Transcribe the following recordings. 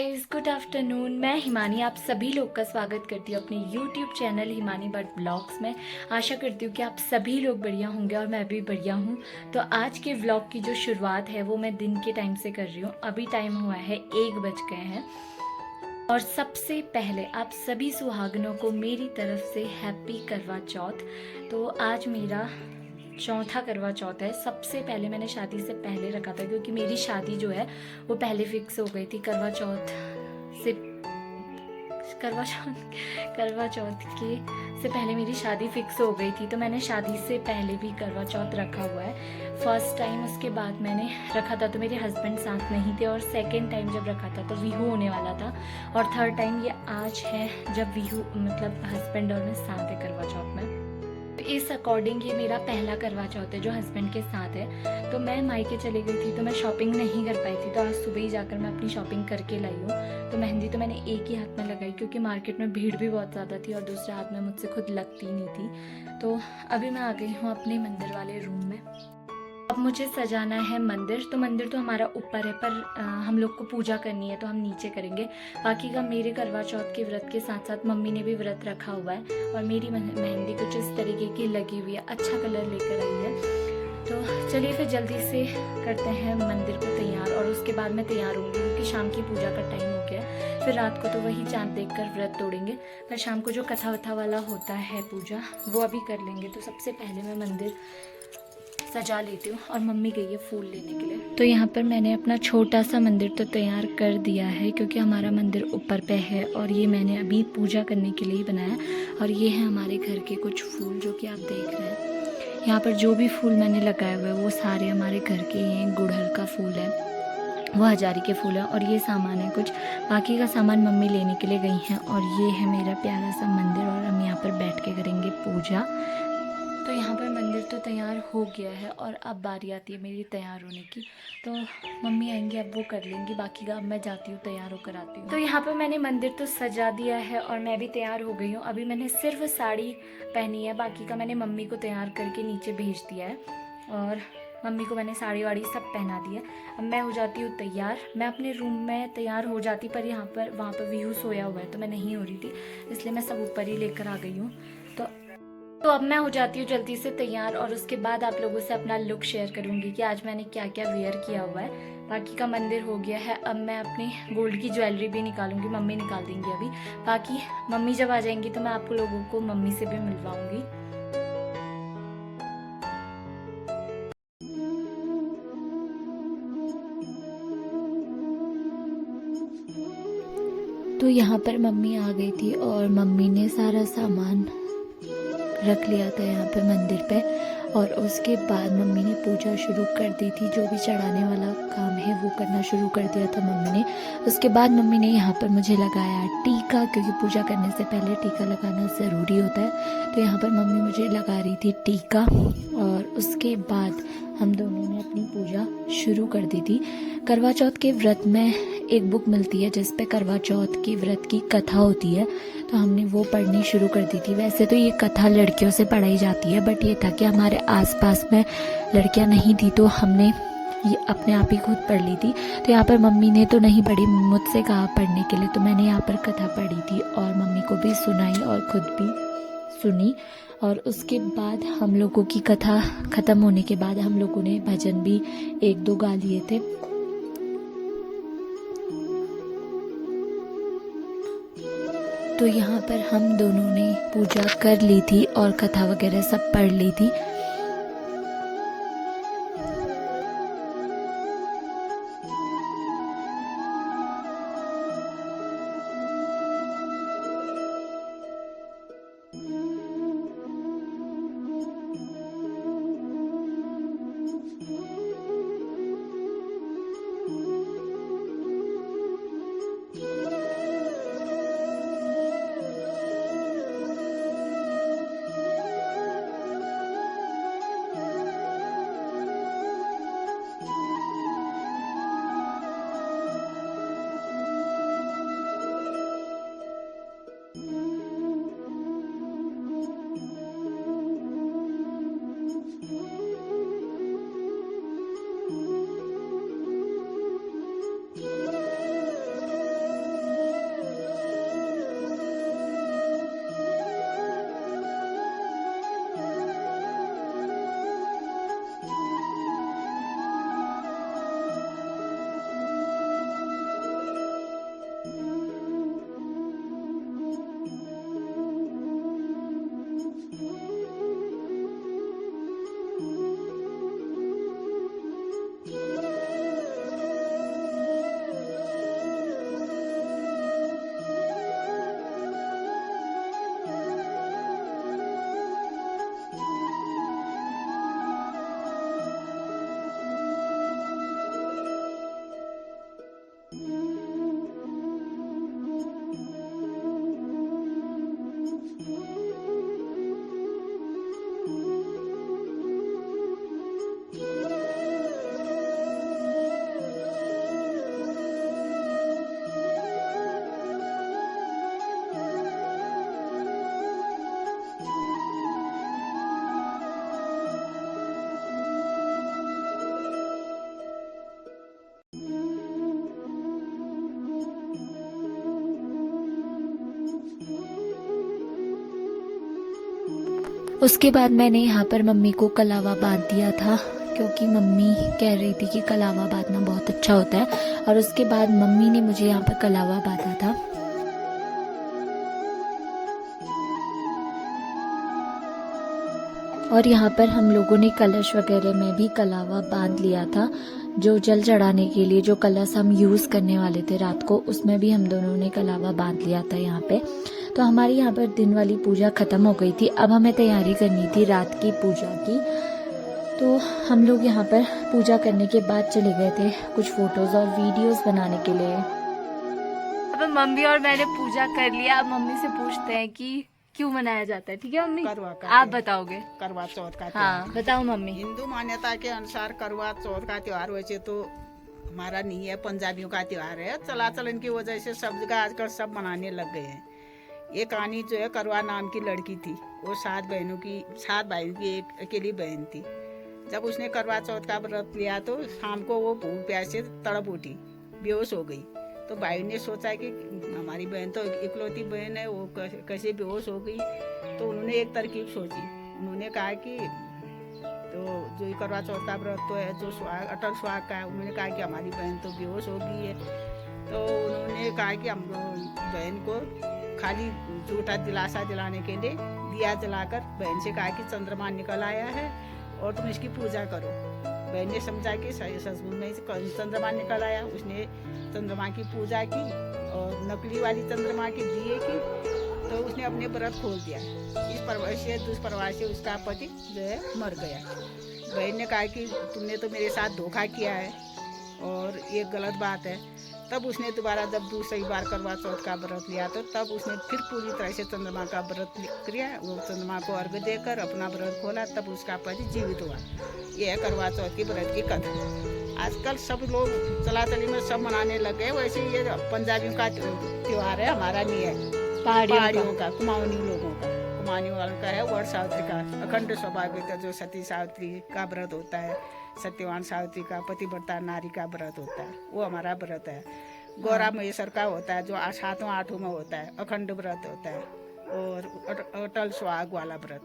Guys, good afternoon. मैं हिमानी आप सभी लोग का स्वागत करती हूँ अपने YouTube channel Himani Bhatt blogs में। आशा करती हूँ कि आप सभी लोग बढ़िया होंगे और मैं भी बढ़िया हूँ। तो आज के व्लॉग की जो शुरुआत है वो मैं दिन के टाइम से कर रही हूँ। अभी टाइम हुआ है 1 बज गए हैं। और सबसे पहले आप सभी सुहागनों को मेरी तरफ से हैप्पी करवा चौथ। तो आज मेरा चौथा करवा चौथ है। सबसे पहले मैंने शादी से पहले रखा था क्योंकि मेरी शादी जो है वो पहले फिक्स हो गई थी। से करवा चौथ के से पहले मेरी शादी फिक्स हो गई थी, तो मैंने शादी से पहले भी करवा चौथ रखा हुआ है। फर्स्ट टाइम उसके बाद मैंने रखा था तो मेरे हस्बैंड साथ नहीं थे, और सेकंड टाइम जब रखा था तो वीहू होने वाला था, और थर्ड टाइम ये आज है जब वीहू मतलब हस्बैंड और मैं साथ है करवा चौथ में। इस अकॉर्डिंग ये मेरा पहला करवा चौथ है जो हस्बैंड के साथ है। तो मैं मायके चली गई थी तो मैं शॉपिंग नहीं कर पाई थी, तो आज सुबह ही जाकर मैं अपनी शॉपिंग करके लाई हूँ। तो मेहंदी तो मैंने एक ही हाथ में लगाई क्योंकि मार्केट में भीड़ भी बहुत ज़्यादा थी और दूसरे हाथ में मुझसे खुद लगती नहीं थी। तो अभी मैं आ गई हूँ अपने मंदिर वाले रूम में। अब मुझे सजाना है मंदिर। तो मंदिर तो हमारा ऊपर है, पर हम लोग को पूजा करनी है तो हम नीचे करेंगे। बाकी का मेरे करवा चौथ के व्रत के साथ साथ मम्मी ने भी व्रत रखा हुआ है, और मेरी मेहंदी कुछ इस तरीके की लगी हुई है, अच्छा कलर लेकर आई है। तो चलिए फिर जल्दी से करते हैं मंदिर को तैयार, और उसके बाद मैं तैयार होंगी क्योंकि शाम की पूजा का टाइम हो गया है। फिर रात को तो वही चांद देखकर व्रत तोड़ेंगे, पर शाम को जो कथा वथा वाला होता है पूजा वो अभी कर लेंगे। तो सबसे पहले मैं मंदिर सजा लेती हूँ, और मम्मी गई है फूल लेने के लिए। तो यहाँ पर मैंने अपना छोटा सा मंदिर तो तैयार कर दिया है क्योंकि हमारा मंदिर ऊपर पे है, और ये मैंने अभी पूजा करने के लिए ही बनाया। और ये है हमारे घर के कुछ फूल जो कि आप देख रहे हैं। यहाँ पर जो भी फूल मैंने लगाए हुए हैं वो सारे हमारे घर के ही हैं। गुड़हल का फूल है, वो हजारी के फूल है, और ये सामान है कुछ। बाकी का सामान मम्मी लेने के लिए गई हैं। और ये है मेरा प्यारा सा मंदिर, और हम यहाँ पर बैठ के करेंगे पूजा। तो यहाँ पर मंदिर तो तैयार हो गया है, और अब बारी आती है मेरी तैयार होने की। तो मम्मी आएंगी, अब वो कर लेंगी, बाकी का अब मैं जाती हूँ तैयार होकर आती हूँ। तो यहाँ पर मैंने मंदिर तो सजा दिया है और मैं भी तैयार हो गई हूँ। अभी मैंने सिर्फ साड़ी पहनी है, बाकी का मैंने मम्मी को तैयार करके नीचे भेज दिया है, और मम्मी को मैंने साड़ी वाड़ी सब पहना दिया। अब मैं हो जाती हूँ तैयार। मैं अपने रूम में तैयार हो जाती, पर वहाँ पर वीहू सोया हुआ है तो मैं नहीं हो रही थी, इसलिए मैं सब ऊपर ही लेकर आ गई हूँ। तो अब मैं हो जाती हूँ जल्दी से तैयार, और उसके बाद आप लोगों से अपना लुक शेयर करूँगी कि आज मैंने क्या क्या वेयर किया हुआ है। बाकी का मंदिर हो गया है। अब मैं अपनी गोल्ड की ज्वेलरी भी निकालूंगी, मम्मी निकाल देंगी अभी। बाकी मम्मी जब आ जाएंगी तो मैं आप लोगों को मम्मी से भी मिलवाऊंगी। तो यहाँ पर मम्मी आ गई थी और मम्मी ने सारा सामान रख लिया था यहाँ पे मंदिर पे, और उसके बाद मम्मी ने पूजा शुरू कर दी थी। जो भी चढ़ाने वाला काम है वो करना शुरू कर दिया था मम्मी ने। उसके बाद मम्मी ने यहाँ पर मुझे लगाया टीका, क्योंकि पूजा करने से पहले टीका लगाना ज़रूरी होता है। तो यहाँ पर मम्मी मुझे लगा रही थी टीका, और उसके बाद हम दोनों ने अपनी पूजा शुरू कर दी थी। करवा चौथ के व्रत में एक बुक मिलती है जिस पे करवा चौथ की व्रत की कथा होती है, तो हमने वो पढ़नी शुरू कर दी थी। वैसे तो ये कथा लड़कियों से पढ़ाई जाती है, बट ये था कि हमारे आसपास में लड़कियां नहीं थी, तो हमने ये अपने आप ही खुद पढ़ ली थी। तो यहाँ पर मम्मी ने तो नहीं पढ़ी, मुझसे कहा पढ़ने के लिए, तो मैंने यहाँ पर कथा पढ़ी थी और मम्मी को भी सुनाई और खुद भी सुनी। और उसके बाद हम लोगों की कथा ख़त्म होने के बाद हम लोगों ने भजन भी 1-2 गा लिए थे। तो यहाँ पर हम दोनों ने पूजा कर ली थी और कथा वगैरह सब पढ़ ली थी। उसके बाद मैंने यहाँ पर मम्मी को कलावा बांध दिया था, क्योंकि मम्मी कह रही थी कि कलावा बांधना बहुत अच्छा होता है। और उसके बाद मम्मी ने मुझे यहाँ पर कलावा बांधा था। और यहाँ पर हम लोगों ने कलश वगैरह में भी कलावा बांध लिया था, जो जल चढ़ाने के लिए जो कलश हम यूज़ करने वाले थे रात को, उसमें भी हम दोनों ने कलावा बांध लिया था यहाँ पे। तो हमारी यहाँ पर दिन वाली पूजा ख़त्म हो गई थी। अब हमें तैयारी करनी थी रात की पूजा की। तो हम लोग यहाँ पर पूजा करने के बाद चले गए थे कुछ फ़ोटोज़ और वीडियोज़ बनाने के लिए। अब मम्मी और मैंने पूजा कर लिया। अब मम्मी से पूछते हैं कि क्यों मनाया जाता है। ठीक है मम्मी, आप बताओगे? करवा चौथ का हाँ बताओ मम्मी। हिंदू मान्यता के अनुसार करवा चौथ का त्योहार वैसे तो हमारा नहीं है, पंजाबियों का त्योहार है। चलाचलन की वजह से सब जगह आजकल सब मनाने लग गए हैं। ये कहानी जो है, करवा नाम की लड़की थी, वो 7 भाइयों की एक अकेली बहन थी। जब उसने करवा चौथ का व्रत लिया तो शाम को वो भूख प्यास से तड़प उठी, बेहोश हो गई। तो भाई ने सोचा कि हमारी बहन तो इकलौती बहन है, वो कैसे बेहोश हो गई। तो उन्होंने एक तरकीब सोची। उन्होंने कहा कि तो जो करवा चौथ का व्रत तो है, जो अटल सुहाग का है, उन्होंने कहा कि हमारी बहन तो बेहोश हो गई है। तो उन्होंने कहा कि हम बहन को खाली झूठा दिलासा दिलाने के लिए दिया जलाकर बहन से कहा कि चंद्रमा निकल आया है और तुम इसकी पूजा करो। बहन ने समझा कि सचमुच में चंद्रमा निकल आया। उसने चंद्रमा की पूजा की और नकली वाली चंद्रमा की दिए की। तो उसने अपने व्रत खोल दिया। इस दुष्प्रभाव से उसका पति जो है मर गया। बहन ने कहा कि तुमने तो मेरे साथ धोखा किया है और ये गलत बात है। तब उसने दोबारा जब दूसरी बार करवा चौथ का व्रत लिया तो तब उसने फिर पूरी तरह से चंद्रमा का व्रत किया। वो चंद्रमा को अर्घ्य देकर अपना व्रत खोला, तब उसका पति जीवित हुआ। यह है करवा चौथ की व्रत की कथा। आजकल सब लोग चलाचली में सब मनाने लग गए। वैसे ये पंजाबियों का त्योहार है, हमारा नहीं है। पहाड़ियों का, कुमाऊनी लोगों का, कुमाऊनी वालों का है। वट सावित्री का अखंड स्वाभाविक जो सती सावित्री का व्रत होता है, सत्यवान सावित्री का पतिव्रता नारी का व्रत होता है, वो हमारा व्रत है। गौरा महेश्वर का होता है जो 7वां 8वां में होता है, अखंड व्रत होता है। और अटल सुहाग वाला व्रत।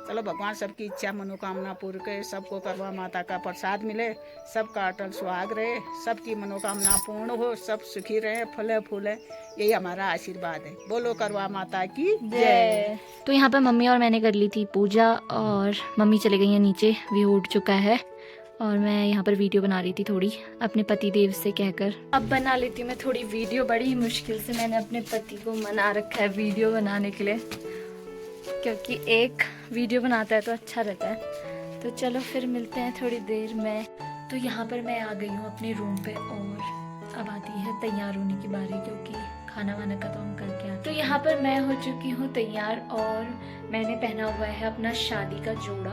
चलो भगवान सबकी इच्छा मनोकामना पूर्ण करे, सबको करवा माता का प्रसाद मिले, सबका अटल सुहाग रहे, सबकी मनोकामना पूर्ण हो, सब सुखी रहे, फले फूले, यही हमारा आशीर्वाद है। बोलो करवा माता की जय। तो यहाँ पर मम्मी और मैंने कर ली थी पूजा और मम्मी चले गई हैं नीचे, व्यू उठ चुका है। और मैं यहाँ पर वीडियो बना रही थी थोड़ी अपने पति देव से कहकर। अब बना लेती हूँ मैं थोड़ी वीडियो। बड़ी ही मुश्किल से मैंने अपने पति को मना रखा है वीडियो बनाने के लिए, क्योंकि एक वीडियो बनाता है तो अच्छा रहता है। तो चलो फिर मिलते हैं थोड़ी देर में। तो यहाँ पर मैं आ गई हूँ अपने रूम पे और अब आती है तैयार होने की बारी, क्योंकि खाना वाना का तो हम करके आते। तो यहाँ पर मैं हो चुकी हूँ तैयार और मैंने पहना हुआ है अपना शादी का जोड़ा।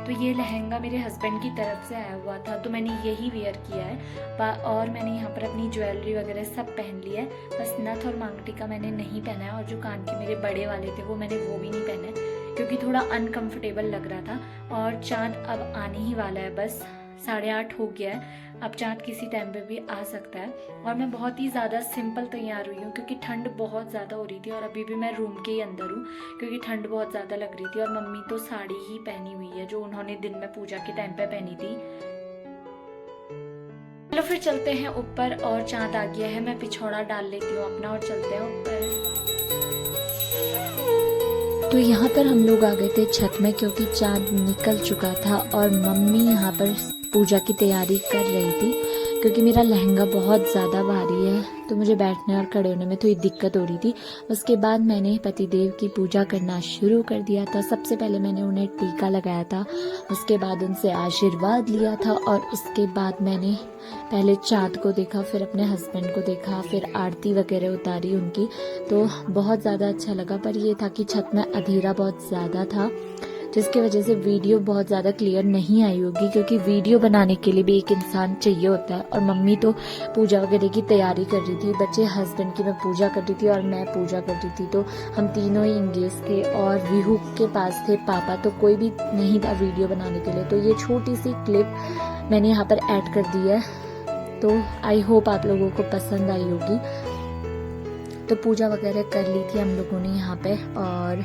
तो ये लहंगा मेरे हस्बैंड की तरफ से आया हुआ था, तो मैंने यही वेयर किया है। और मैंने यहाँ पर अपनी ज्वेलरी वगैरह सब पहन लिया है, बस नथ और मांग टीका मैंने नहीं पहना है। और जो कान के मेरे बड़े वाले थे वो मैंने वो भी नहीं पहने, क्योंकि थोड़ा अनकंफर्टेबल लग रहा था। और चाँद अब आने ही वाला है, बस 8:30 हो गया है। अब चाँद किसी टाइम पे भी आ सकता है। और मैं बहुत ही ज़्यादा सिंपल तैयार हुई हूँ, क्योंकि ठंड बहुत ज़्यादा हो रही थी। और अभी भी मैं रूम के ही अंदर हूँ, क्योंकि ठंड बहुत ज़्यादा लग रही थी। और मम्मी तो साड़ी ही पहनी हुई है, जो उन्होंने दिन में पूजा के टाइम पे पहनी थी। चलो फिर चलते हैं ऊपर। और चाँद आ गया है, मैं पिछौड़ा डाल लेती हूँ अपना और चलते हैं ऊपर। तो यहाँ पर हम लोग आ गए थे छत में, क्योंकि चाँद निकल चुका था और मम्मी यहाँ पर पूजा की तैयारी कर रही थी। क्योंकि मेरा लहंगा बहुत ज़्यादा भारी है, तो मुझे बैठने और खड़े होने में थोड़ी दिक्कत हो रही थी। उसके बाद मैंने पतिदेव की पूजा करना शुरू कर दिया था। सबसे पहले मैंने उन्हें टीका लगाया था, उसके बाद उनसे आशीर्वाद लिया था। और उसके बाद मैंने पहले चाँद को देखा, फिर अपने हस्बैंड को देखा, फिर आरती वगैरह उतारी उनकी। तो बहुत ज़्यादा अच्छा लगा। पर ये था कि छत में अंधेरा बहुत ज़्यादा था, जिसकी वजह से वीडियो बहुत ज़्यादा क्लियर नहीं आई होगी, क्योंकि वीडियो बनाने के लिए भी एक इंसान चाहिए होता है। और मम्मी तो पूजा वगैरह की तैयारी कर रही थी, बच्चे हस्बैंड की मैं पूजा कर रही थी और मैं पूजा कर रही थी। तो हम तीनों ही इंगेज थे और विहू के पास थे पापा, तो कोई भी नहीं था वीडियो बनाने के लिए। तो ये छोटी सी क्लिप मैंने यहाँ पर ऐड कर दी है, तो आई होप आप लोगों को पसंद आई होगी। तो पूजा वगैरह कर ली थी हम लोगों ने यहाँ पे। और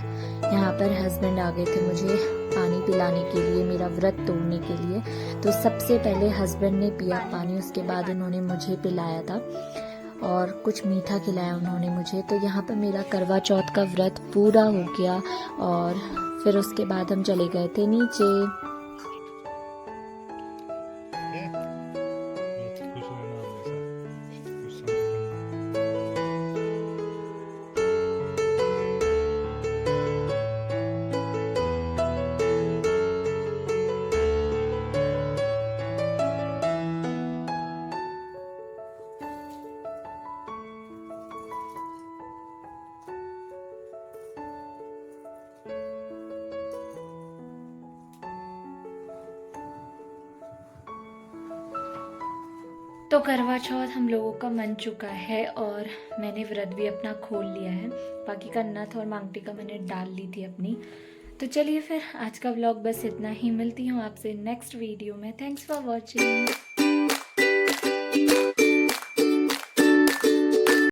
यहाँ पर हस्बैंड आ गए थे मुझे पानी पिलाने के लिए, मेरा व्रत तोड़ने के लिए। तो सबसे पहले हस्बैंड ने पिया पानी, उसके बाद उन्होंने मुझे पिलाया था और कुछ मीठा खिलाया उन्होंने मुझे। तो यहाँ पर मेरा करवा चौथ का व्रत पूरा हो गया और फिर उसके बाद हम चले गए थे नीचे। तो करवा चौथ हम लोगों का मन चुका है और मैंने व्रत भी अपना खोल लिया है। बाकी का नथ और मांग टीका मैंने डाल ली थी अपनी। तो चलिए फिर आज का व्लॉग बस इतना ही, मिलती हूँ आपसे नेक्स्ट वीडियो में। Thanks for watching.